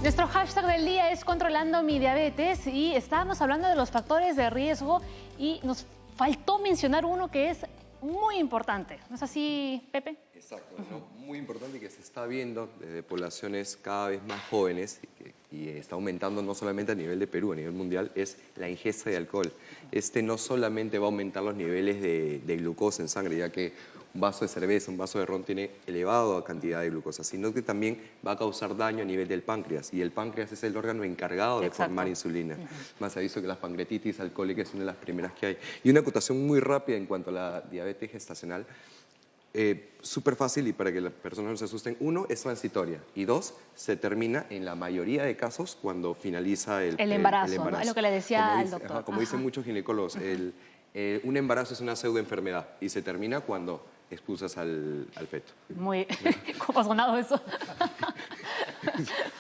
Nuestro hashtag del día es controlando mi diabetes y estábamos hablando de los factores de riesgo y nos faltó mencionar uno que es muy importante. ¿No es así, Pepe? Exacto, ¿no? Muy importante que se está viendo desde poblaciones cada vez más jóvenes y está aumentando no solamente a nivel de Perú, a nivel mundial, es la ingesta de alcohol. Este no solamente va a aumentar los niveles de glucosa en sangre, ya que un vaso de cerveza, un vaso de ron tiene elevada cantidad de glucosa, sino que también va a causar daño a nivel del páncreas. Y el páncreas es el órgano encargado de formar insulina. Más se ha visto que las pancreatitis alcohólicas es una de las primeras que hay. Y una acotación muy rápida en cuanto a la diabetes gestacional. Súper fácil y para que las personas no se asusten. 1, es transitoria. Y 2, se termina en la mayoría de casos cuando finaliza el embarazo. ¿No? Es lo que le decía al doctor. Como dicen muchos ginecólogos, un embarazo es una pseudoenfermedad y se termina cuando expulsas al feto. Muy, ¿cómo ha sonado eso?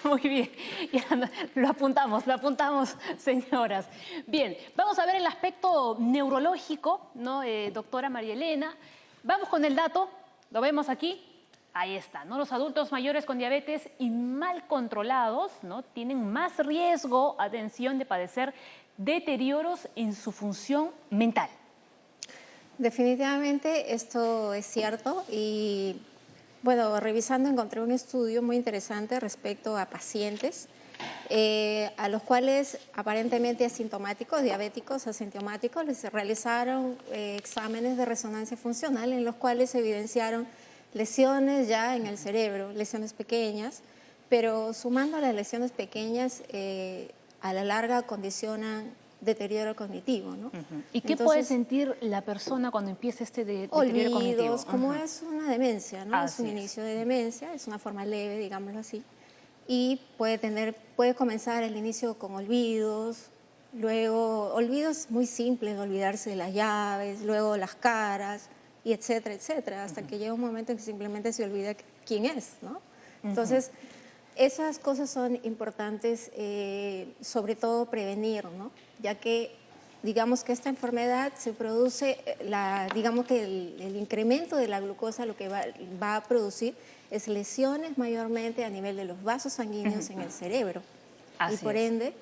Muy bien, ya, lo apuntamos, señoras. Bien, vamos a ver el aspecto neurológico, ¿no? Doctora María Elena, vamos con el dato, lo vemos aquí. Ahí está, ¿no? Los adultos mayores con diabetes y mal controlados, ¿no? Tienen más riesgo, atención, de padecer deterioros en su función mental. Definitivamente esto es cierto y bueno, revisando encontré un estudio muy interesante respecto a pacientes a los cuales aparentemente asintomáticos, diabéticos asintomáticos, les realizaron exámenes de resonancia funcional en los cuales se evidenciaron lesiones ya en el cerebro, lesiones pequeñas, pero sumando a las lesiones pequeñas, a la larga condicionan deterioro cognitivo, ¿no? ¿Y qué puede sentir la persona cuando empieza este deterioro cognitivo? Olvidos, como es una demencia, ¿no? Es un Así es. inicio de demencia, es una forma leve, digámoslo así, y puede comenzar el inicio con olvidos, luego olvidos muy simples, olvidarse de las llaves, luego las caras, y etcétera, etcétera, hasta que llega un momento en que simplemente se olvida quién es, ¿no? Entonces, esas cosas son importantes, sobre todo prevenir, ¿no? Ya que digamos que esta enfermedad se produce, digamos que el incremento de la glucosa lo que va a producir es lesiones mayormente a nivel de los vasos sanguíneos en el cerebro. Así y por es. ende,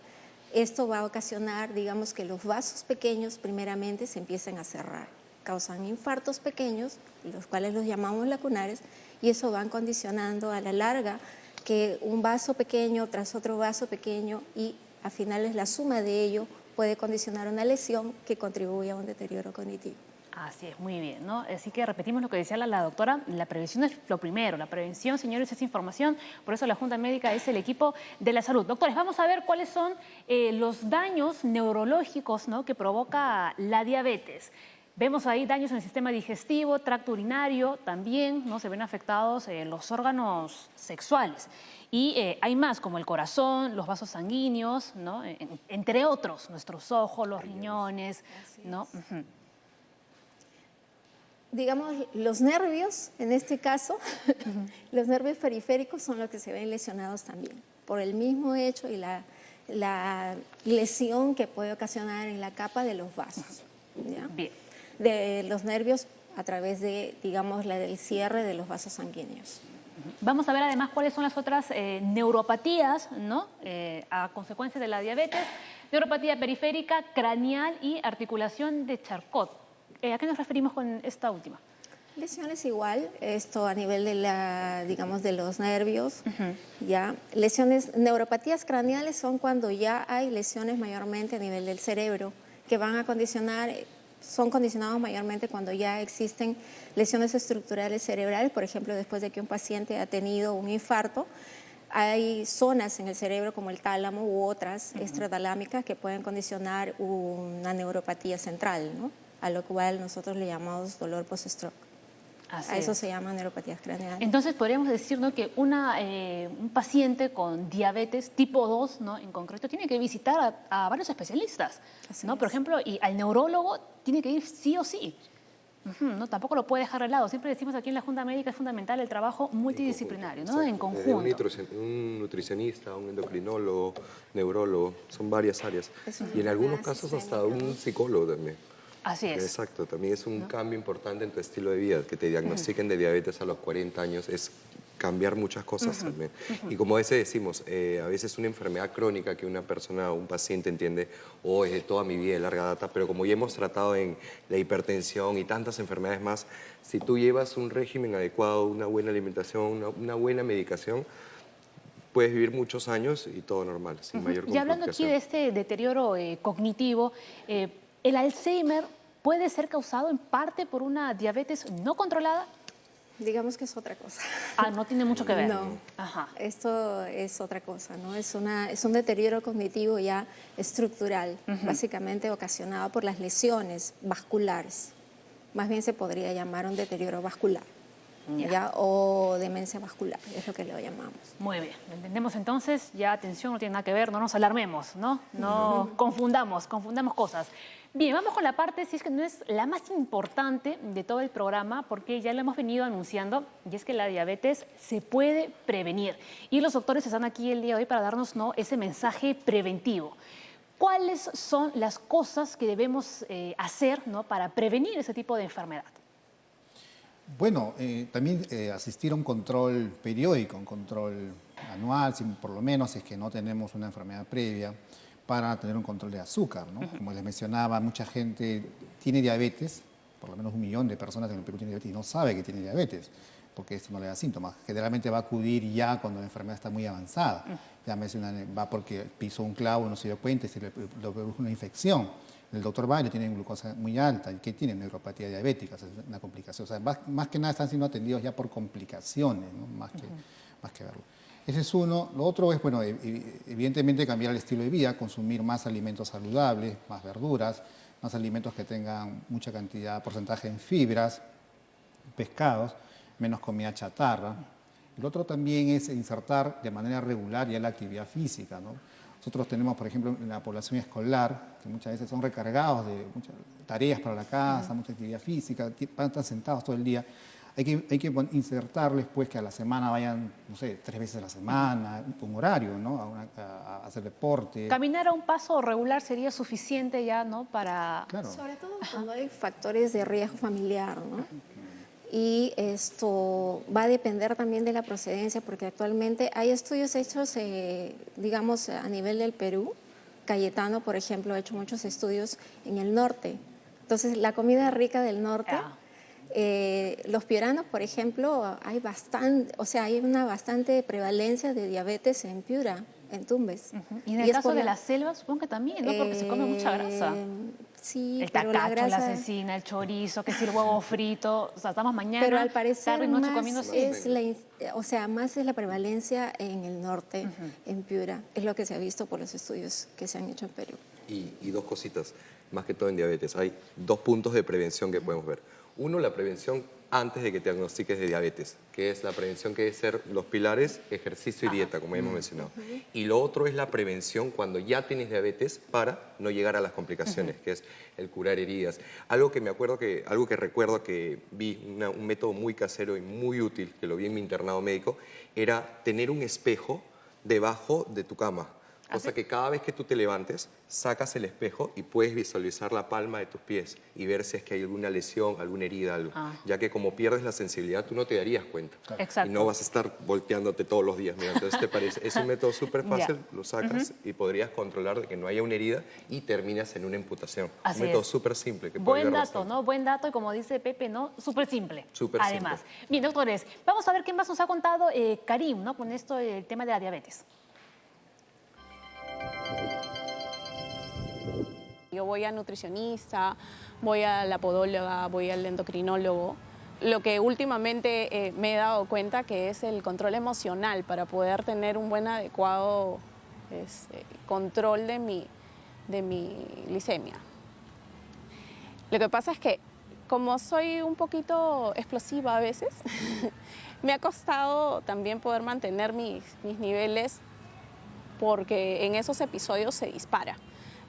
esto va a ocasionar, digamos que los vasos pequeños primeramente se empiecen a cerrar. Causan infartos pequeños, los cuales los llamamos lacunares, y eso van condicionando a la larga que un vaso pequeño tras otro vaso pequeño y a finales la suma de ello puede condicionar una lesión que contribuye a un deterioro cognitivo. Así es, muy bien, ¿no? Así que repetimos lo que decía la doctora, la prevención es lo primero, la prevención, señores, es información, por eso la Junta Médica es el equipo de la salud. Doctores, vamos a ver cuáles son los daños neurológicos, ¿no?, que provoca la diabetes. Vemos ahí daños en el sistema digestivo, tracto urinario, también, ¿no?, se ven afectados los órganos sexuales. Y hay más, como el corazón, los vasos sanguíneos, ¿no?, entre otros, nuestros ojos, los riñones, ¿no? Digamos, los nervios, en este caso, los nervios periféricos son los que se ven lesionados también, por el mismo hecho y la lesión que puede ocasionar en la capa de los vasos, ¿ya? Bien. De los nervios a través de, digamos, del cierre de los vasos sanguíneos. Vamos a ver además cuáles son las otras neuropatías, ¿no?, a consecuencia de la diabetes. Neuropatía periférica, craneal y articulación de Charcot. ¿A qué nos referimos con esta última? Lesiones igual, esto a nivel de digamos, de los nervios, ya. Neuropatías craneales son cuando ya hay lesiones mayormente a nivel del cerebro, que van a son condicionados mayormente cuando ya existen lesiones estructurales cerebrales, por ejemplo, después de que un paciente ha tenido un infarto, hay zonas en el cerebro como el tálamo u otras extratalámicas que pueden condicionar una neuropatía central, ¿no?, a lo cual nosotros le llamamos dolor post-stroke. A eso se llaman neuropatías craneales. Entonces podríamos decir, ¿no?, que un paciente con diabetes tipo 2, ¿no?, en concreto, tiene que visitar a varios especialistas, ¿no? Por ejemplo, y al neurólogo tiene que ir sí o sí. No, tampoco lo puede dejar de lado. Siempre decimos aquí en la Junta Médica es fundamental el trabajo multidisciplinario, ¿no?, en conjunto. Un nutricionista, un endocrinólogo, neurólogo, son varias áreas. Y en algunos casos hasta un psicólogo también. Así es. Exacto, también es un cambio importante en tu estilo de vida. Que te diagnostiquen de diabetes a los 40 años es cambiar muchas cosas también. Y como a veces decimos, a veces una enfermedad crónica que una persona o un paciente entiende, es de toda mi vida, de larga data, pero como ya hemos tratado en la hipertensión y tantas enfermedades más, si tú llevas un régimen adecuado, una buena alimentación, una buena medicación, puedes vivir muchos años y todo normal, sin mayor complicación. Y hablando aquí de este deterioro cognitivo, ¿el Alzheimer puede ser causado en parte por una diabetes no controlada? Digamos que es otra cosa. No tiene mucho que ver. No, esto es otra cosa, ¿no? Es un deterioro cognitivo ya estructural, básicamente ocasionado por las lesiones vasculares. Más bien se podría llamar un deterioro vascular, ¿ya? O demencia vascular, es lo que lo llamamos. Muy bien, lo entendemos entonces. Ya, atención, no tiene nada que ver, no nos alarmemos, ¿no? No confundamos cosas. Bien, vamos con la parte, si es que no es la más importante de todo el programa, porque ya lo hemos venido anunciando, y es que la diabetes se puede prevenir. Y los doctores están aquí el día de hoy para darnos, ¿no?, ese mensaje preventivo. ¿Cuáles son las cosas que debemos hacer, ¿no?, para prevenir ese tipo de enfermedad? Bueno, también asistir a un control periódico, un control anual, por lo menos, si es que no tenemos una enfermedad previa, para tener un control de azúcar, ¿no? Como les mencionaba, mucha gente tiene diabetes, por lo menos 1 millón de personas en el Perú tiene diabetes y no sabe que tiene diabetes, porque esto no le da síntomas. Generalmente va a acudir ya cuando la enfermedad está muy avanzada. Va porque pisó un clavo, no se dio cuenta y se le produjo una infección. El doctor va y le tiene glucosa muy alta, ¿y qué tiene? Neuropatía diabética, o sea, es una complicación. O sea, más que nada están siendo atendidos ya por complicaciones, ¿no? Más que verlo. Ese es uno. Lo otro es, bueno, evidentemente cambiar el estilo de vida, consumir más alimentos saludables, más verduras, más alimentos que tengan mucha cantidad, porcentaje en fibras, pescados, menos comida chatarra. El otro también es insertar de manera regular ya la actividad física, ¿no? Nosotros tenemos, por ejemplo, en la población escolar, que muchas veces son recargados de muchas tareas para la casa, mucha actividad física, van a estar sentados todo el día. Hay que insertarles, pues, que a la semana vayan, no sé, 3 veces a la semana, un horario, ¿no? A hacer deporte. Caminar a un paso regular sería suficiente ya, ¿no? Para... Claro. Sobre todo cuando hay factores de riesgo familiar, ¿no? Y esto va a depender también de la procedencia, porque actualmente hay estudios hechos, digamos, a nivel del Perú. Cayetano, por ejemplo, ha hecho muchos estudios en el norte. Entonces, la comida rica del norte, los piuranos, por ejemplo, hay una bastante prevalencia de diabetes en Piura, en Tumbes. Y en el caso de la selva, supongo que también, ¿no? Porque se come mucha grasa. Sí, el pero tacacho, la grasa... la cecina, el chorizo, que es el huevo frito. O sea, estamos mañana, pero al parecer tarde y noche más comiendo así. más es la prevalencia en el norte, en Piura. Es lo que se ha visto por los estudios que se han hecho en Perú. Y 2 cositas, más que todo en diabetes. Hay 2 puntos de prevención que podemos ver. Uno, la prevención antes de que te diagnostiques de diabetes, que es la prevención que debe ser los pilares, ejercicio y dieta, como ya hemos mencionado. Y lo otro es la prevención cuando ya tienes diabetes para no llegar a las complicaciones, que es el curar heridas. Algo que recuerdo que vi, un método muy casero y muy útil, que lo vi en mi internado médico, era tener un espejo debajo de tu cama. Cosa que cada vez que tú te levantes, sacas el espejo y puedes visualizar la palma de tus pies y ver si es que hay alguna lesión, alguna herida, algo. Ya que como pierdes la sensibilidad, tú no te darías cuenta. Exacto. Y no vas a estar volteándote todos los días. Mira, entonces, ¿te parece? Es un método súper fácil, lo sacas y podrías controlar de que no haya una herida y terminas en una amputación. Así un método es. súper simple. Que Buen dato, ¿no? Buen dato y como dice Pepe, ¿no? Súper simple. Súper Además. simple. Bien, doctores, vamos a ver qué más nos ha contado Karim, ¿no? Con esto, el tema de la diabetes. Yo voy a nutricionista, voy a la podóloga, voy al endocrinólogo. Lo que últimamente me he dado cuenta que es el control emocional para poder tener un buen adecuado control de mi glicemia. Lo que pasa es que como soy un poquito explosiva a veces, me ha costado también poder mantener mis niveles porque en esos episodios se dispara.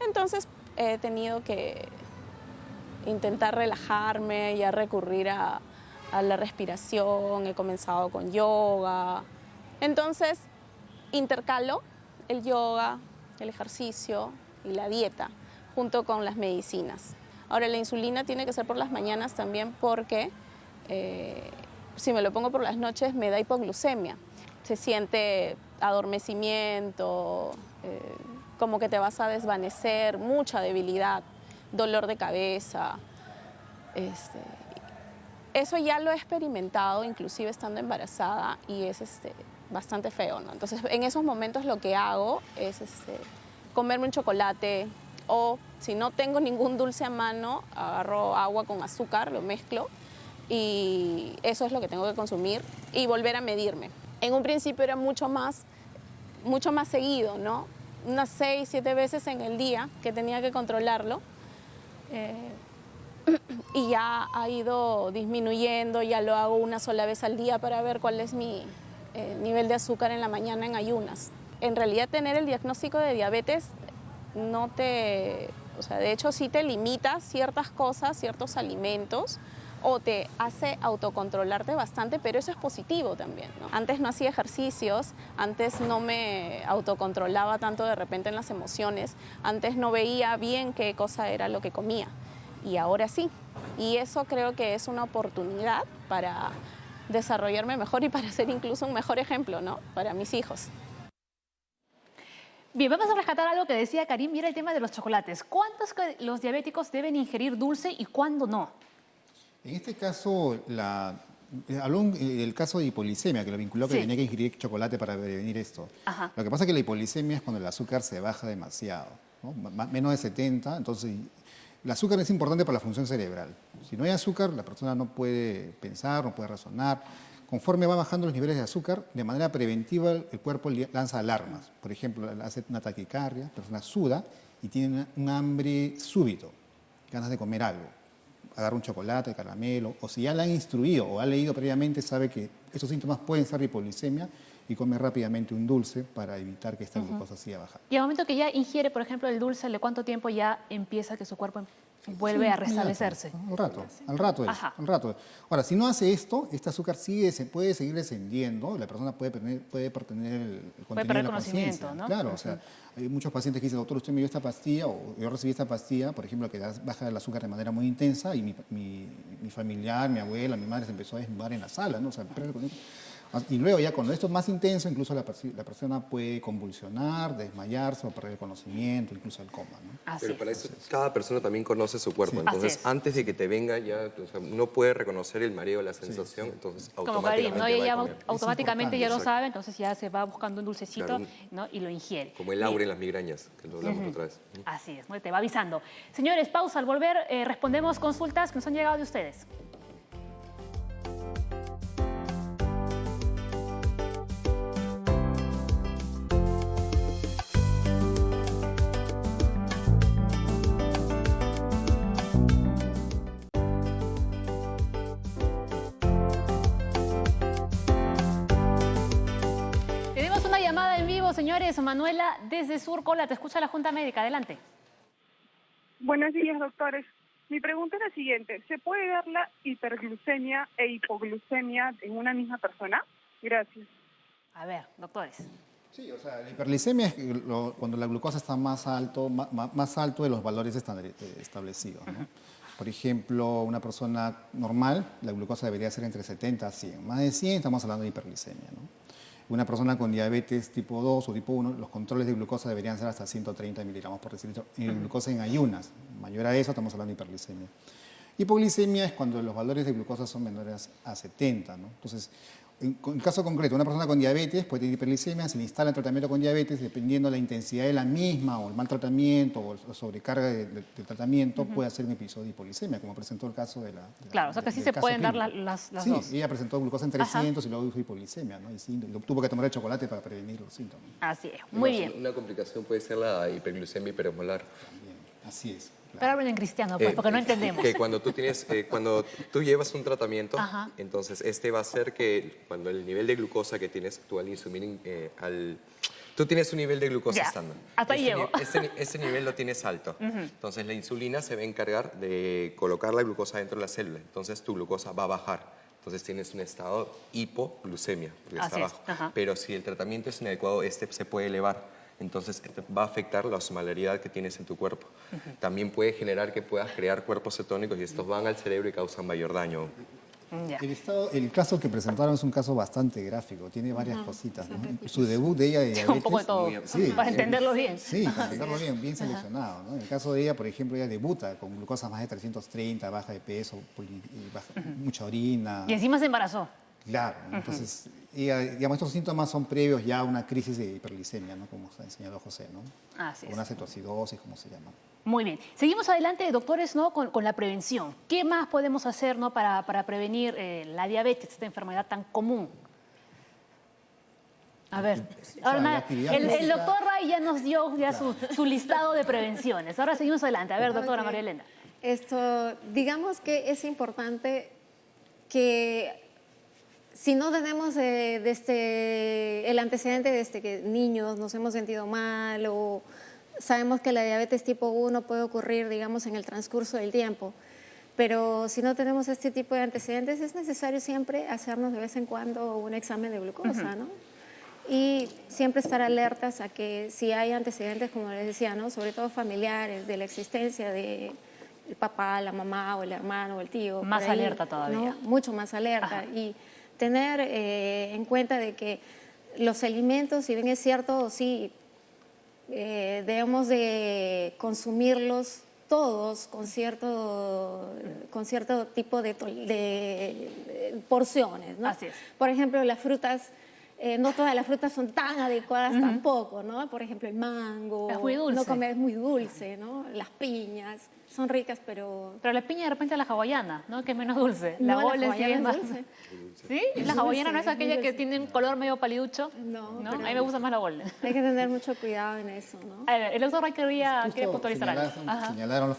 Entonces he tenido que intentar relajarme y a recurrir a la respiración, he comenzado con yoga. Entonces intercalo el yoga, el ejercicio y la dieta junto con las medicinas. Ahora la insulina tiene que ser por las mañanas también porque si me lo pongo por las noches me da hipoglucemia. Se siente adormecimiento, como que te vas a desvanecer, mucha debilidad, dolor de cabeza. Eso ya lo he experimentado, inclusive estando embarazada, y es bastante feo, ¿no? Entonces, en esos momentos lo que hago es comerme un chocolate o, si no tengo ningún dulce a mano, agarro agua con azúcar, lo mezclo y eso es lo que tengo que consumir y volver a medirme. En un principio era mucho más seguido, ¿no? Unas 6, 7 veces en el día que tenía que controlarlo. Y ya ha ido disminuyendo, ya lo hago una sola vez al día para ver cuál es mi nivel de azúcar en la mañana en ayunas. En realidad tener el diagnóstico de diabetes de hecho sí te limita ciertas cosas, ciertos alimentos, o te hace autocontrolarte bastante, pero eso es positivo también, ¿no? Antes no hacía ejercicios, antes no me autocontrolaba tanto de repente en las emociones, antes no veía bien qué cosa era lo que comía y ahora sí. Y eso creo que es una oportunidad para desarrollarme mejor y para ser incluso un mejor ejemplo, ¿no? Para mis hijos. Bien, vamos a rescatar algo que decía Karim, mira el tema de los chocolates. ¿Cuántos los diabéticos deben ingerir dulce y cuándo no? En este caso, habló del caso de hipoglicemia, que lo vinculó que Sí. tenía que ingerir chocolate para prevenir esto. Ajá. Lo que pasa es que la hipoglicemia es cuando el azúcar se baja demasiado, ¿no? Menos de 70, entonces el azúcar es importante para la función cerebral. Si no hay azúcar, la persona no puede pensar, no puede razonar. Conforme va bajando los niveles de azúcar, de manera preventiva el cuerpo lanza alarmas. Por ejemplo, hace una taquicardia, la persona suda y tiene un hambre súbito, ganas de comer algo. Agarra un chocolate, caramelo, o si ya la han instruido o ha leído previamente, sabe que esos síntomas pueden ser de hipoglicemia y come rápidamente un dulce para evitar que esta glucosa siga bajando. Y al momento que ya ingiere, por ejemplo, el dulce, ¿de cuánto tiempo ya empieza que su cuerpo vuelve a restablecerse? Al rato. Ajá. Ahora, si no hace esto, este azúcar puede seguir descendiendo, la persona puede perder el contenido perder de la conocimiento, conciencia. ¿no? Claro, o sea, hay muchos pacientes que dicen, doctor, usted me dio esta pastilla, o yo recibí esta pastilla, por ejemplo, que baja el azúcar de manera muy intensa, y mi familiar, mi abuela, mi madre se empezó a desnudar en la sala, ¿no? O sea, y luego ya cuando esto es más intenso, incluso la persona puede convulsionar, desmayarse o perder el conocimiento, incluso el coma, ¿no? Así Pero es. para eso cada persona también conoce su cuerpo. Sí. Entonces, Así es. antes de que te venga ya, o sea, uno puede reconocer el mareo, la sensación, entonces Como Karim, ¿no? automáticamente Ella va a ya comer. automáticamente ya lo Exacto. sabe, entonces ya se va buscando un dulcecito, Claro. ¿no? Y lo ingiere. Como el Bien. aura en las migrañas, que lo hablamos otra vez. Así es, te va avisando. Señores, pausa. Al volver respondemos consultas que nos han llegado de ustedes. Tenemos una llamada en vivo, señores. Manuela, desde Surcola, te escucha la Junta Médica. Adelante. Buenos días, doctores. Mi pregunta es la siguiente. ¿Se puede dar la hiperglucemia e hipoglucemia en una misma persona? Gracias. A ver, doctores. Sí, o sea, la hiperglicemia es cuando la glucosa está más alto de los valores establecidos, ¿no? Por ejemplo, una persona normal, la glucosa debería ser entre 70 a 100. Más de 100 estamos hablando de hiperglicemia, ¿no? Una persona con diabetes tipo 2 o tipo 1, los controles de glucosa deberían ser hasta 130 miligramos por decilitro. Glucosa en ayunas, mayor a eso estamos hablando de hiperglicemia. Hipoglicemia es cuando los valores de glucosa son menores a 70, ¿no? Entonces, en caso concreto, una persona con diabetes puede tener hiperglicemia, se le instala el tratamiento con diabetes, dependiendo de la intensidad de la misma, o el mal tratamiento, o la sobrecarga del tratamiento, puede hacer un episodio de hipoglicemia, como presentó el caso de la... Claro, o sea que sí del se caso pueden dar clínico. las Sí, dos. ella presentó glucosa en 300 y luego dijo hipoglicemia, ¿no? Y tuvo que tomar el chocolate para prevenir los síntomas. Así es, muy Además, bien. Una complicación puede ser la hiperglucemia hiperosmolar. También, así es. Pero hablen en cristiano, pues, porque no entendemos. Que cuando cuando tú llevas un tratamiento, Ajá. entonces este va a hacer que cuando el nivel de glucosa que tienes tú tú tienes un nivel de glucosa Ya, estándar. hasta ahí llego. Ese nivel lo tienes alto. Entonces la insulina se va a encargar de colocar la glucosa dentro de la célula. Entonces tu glucosa va a bajar. Entonces tienes un estado hipoglucemia, porque Así está es, bajo. ajá. Pero si el tratamiento es inadecuado, se puede elevar. Entonces va a afectar la osmolaridad que tienes en tu cuerpo. También puede generar que puedas crear cuerpos cetónicos y estos van al cerebro y causan mayor daño. Ya. El caso que presentaron es un caso bastante gráfico, tiene varias cositas, ¿no? Su debut de ella de diabetes... Un poco de todo, Sí, para entenderlo bien. Sí, para entenderlo bien seleccionado, ¿no? En el caso de ella, por ejemplo, ella debuta con glucosa más de 330, baja de peso, mucha orina. Y encima se embarazó. Claro, entonces, digamos, estos síntomas son previos ya a una crisis de hiperglicemia, ¿no? Como ha enseñado José, ¿no? Así O es. una cetoacidosis, como se llama. Muy bien. Seguimos adelante, doctores, ¿no? Con la prevención. ¿Qué más podemos hacer, ¿no? para prevenir la diabetes, esta enfermedad tan común? A ver, ahora la nada, actividad el física- doctor Ray ya nos dio su listado de prevenciones. Ahora seguimos adelante. A ver, doctora Ok. María Elena. Digamos que es importante que si no tenemos el antecedente desde que niños nos hemos sentido mal o sabemos que la diabetes tipo 1 puede ocurrir, digamos, en el transcurso del tiempo, pero si no tenemos este tipo de antecedentes, es necesario siempre hacernos de vez en cuando un examen de glucosa, ¿no? Y siempre estar alertas a que si hay antecedentes, como les decía, ¿no? Sobre todo familiares, de la existencia de el papá, la mamá o el hermano o el tío. Más por ahí, alerta todavía. ¿no? Mucho más alerta. Ajá. Y tener en cuenta de que los alimentos, si bien es cierto, sí, debemos de consumirlos todos con cierto tipo de porciones, ¿no? Así es. Por ejemplo, las frutas, no todas las frutas son tan adecuadas tampoco, ¿no? Por ejemplo, el mango. Es muy dulce. No comer es muy dulce, ¿no? Las piñas son ricas, pero... Pero la piña de repente es la hawaiana, ¿no? Que es menos dulce. La No, golden sí hawaiana es más... es dulce. ¿Sí? La Es hawaiana no es dulce, aquella es que dulce. tiene un color medio paliducho. No, ¿no? pero- A mí me gusta más la golden. Hay que tener mucho cuidado en eso, ¿no? A ver, el doctor Ray quiere Justo puntualizar algo. Ajá. señalaron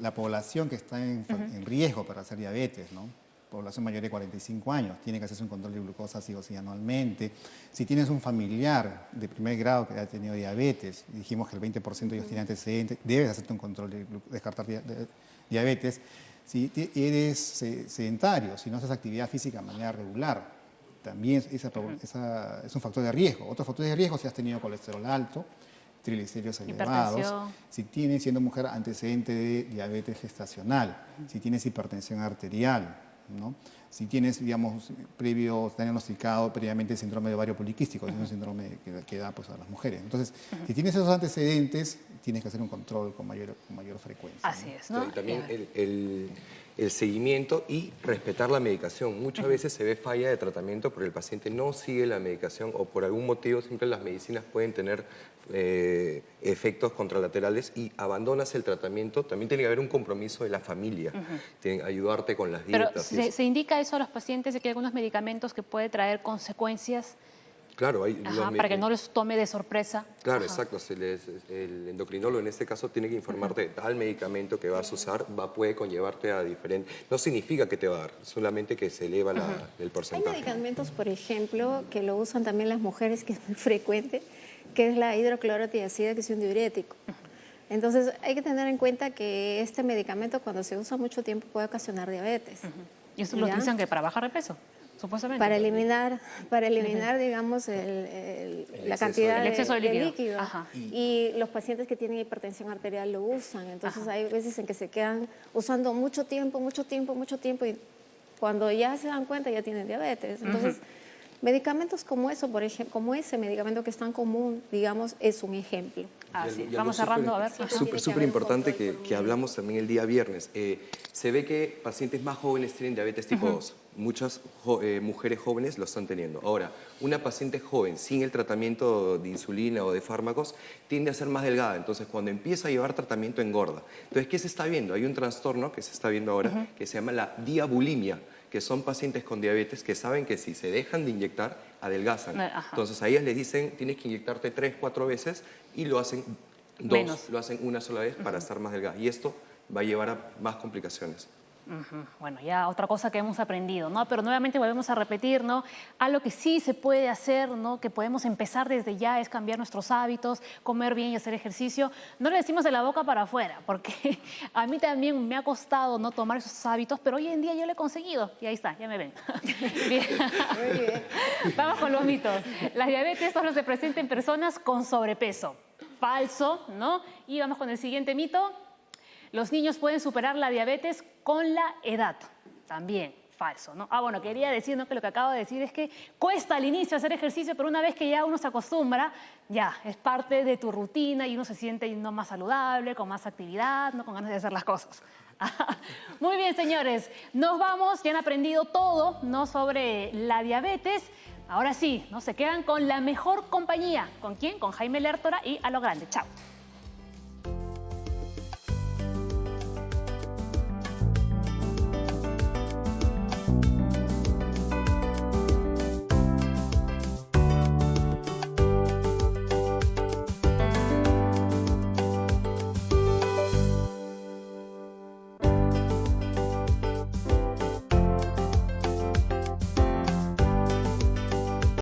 la población que está en riesgo para hacer diabetes, ¿no? Población mayor de 45 años, tiene que hacerse un control de glucosa sí o sí anualmente. Si tienes un familiar de primer grado que ha tenido diabetes, dijimos que el 20% de ellos tienen antecedentes, debes hacerte un control de descartar diabetes. Si eres sedentario, si no haces actividad física de manera regular, también es un factor de riesgo. Otros factores de riesgo si has tenido colesterol alto, triglicéridos elevados, Hipertensión. si tienes, siendo mujer, antecedente de diabetes gestacional, si tienes hipertensión arterial, ¿no? Si tienes, digamos, diagnosticado previamente el síndrome de ovario poliquístico, es un síndrome que da pues, a las mujeres. Entonces, si tienes esos antecedentes, tienes que hacer un control con mayor frecuencia. Así ¿no? es, ¿no? Y también el seguimiento y respetar la medicación. Muchas veces se ve falla de tratamiento porque el paciente no sigue la medicación o por algún motivo siempre las medicinas pueden tener efectos contralaterales y abandonas el tratamiento. También tiene que haber un compromiso de la familia, tienen que ayudarte con las Pero dietas. y eso. se indica eso a los pacientes de que hay algunos medicamentos que puede traer consecuencias Claro, hay para que no les tome de sorpresa. Claro, Ajá. exacto. El endocrinólogo en este caso tiene que informarte de tal medicamento que vas a usar, puede conllevarte a diferentes... No significa que te va a dar, solamente que se eleva el Hay porcentaje. medicamentos, por ejemplo, que lo usan también las mujeres, que es muy frecuente, que es la hidroclorotiazida, que es un diurético. Entonces, hay que tener en cuenta que este medicamento, cuando se usa mucho tiempo, puede ocasionar diabetes. Y eso lo ¿Ya? utilizan que para bajar de peso, supuestamente. Para eliminar digamos, la cantidad El exceso de líquido. líquido. Ajá. Y los pacientes que tienen hipertensión arterial lo usan. Entonces, hay veces en que se quedan usando mucho tiempo, y cuando ya se dan cuenta ya tienen diabetes. Entonces, medicamentos como eso, por ejemplo, como ese medicamento que es tan común, digamos, es un ejemplo. Así es. Y algo Vamos cerrando, a ver. Tiene Súper, que súper haber un importante control que por hablamos también el día viernes. Se ve que pacientes más jóvenes tienen diabetes tipo 2. Muchas mujeres jóvenes lo están teniendo. Ahora, una paciente joven sin el tratamiento de insulina o de fármacos tiende a ser más delgada. Entonces, cuando empieza a llevar tratamiento, engorda. Entonces, ¿qué se está viendo? Hay un trastorno que se está viendo ahora que se llama la diabulimia, que son pacientes con diabetes que saben que si se dejan de inyectar, adelgazan. Ajá. Entonces, a ellas les dicen, tienes que inyectarte 3, 4 veces y lo hacen Menos. lo hacen una sola vez para estar más delgadas. Y esto va a llevar a más complicaciones. Bueno, ya otra cosa que hemos aprendido, ¿no? Pero nuevamente volvemos a repetir, ¿no? Algo que sí se puede hacer, ¿no? Que podemos empezar desde ya es cambiar nuestros hábitos, comer bien y hacer ejercicio. No le decimos de la boca para afuera, porque a mí también me ha costado no tomar esos hábitos, pero hoy en día yo lo he conseguido. Y ahí está, ya me ven. Bien. Muy bien. Vamos con los mitos. La diabetes solo se presenta en personas con sobrepeso. Falso, ¿no? Y vamos con el siguiente mito. Los niños pueden superar la diabetes con la edad. También falso, ¿no? Bueno, quería decir, ¿no? Que lo que acabo de decir es que cuesta al inicio hacer ejercicio, pero una vez que ya uno se acostumbra, ya es parte de tu rutina y uno se siente no más saludable, con más actividad, no con ganas de hacer las cosas. Muy bien, señores, nos vamos, ya han aprendido todo, ¿no? Sobre la diabetes. Ahora sí, ¿no? Se quedan con la mejor compañía. ¿Con quién? Con Jaime Lertora y A lo Grande. Chao.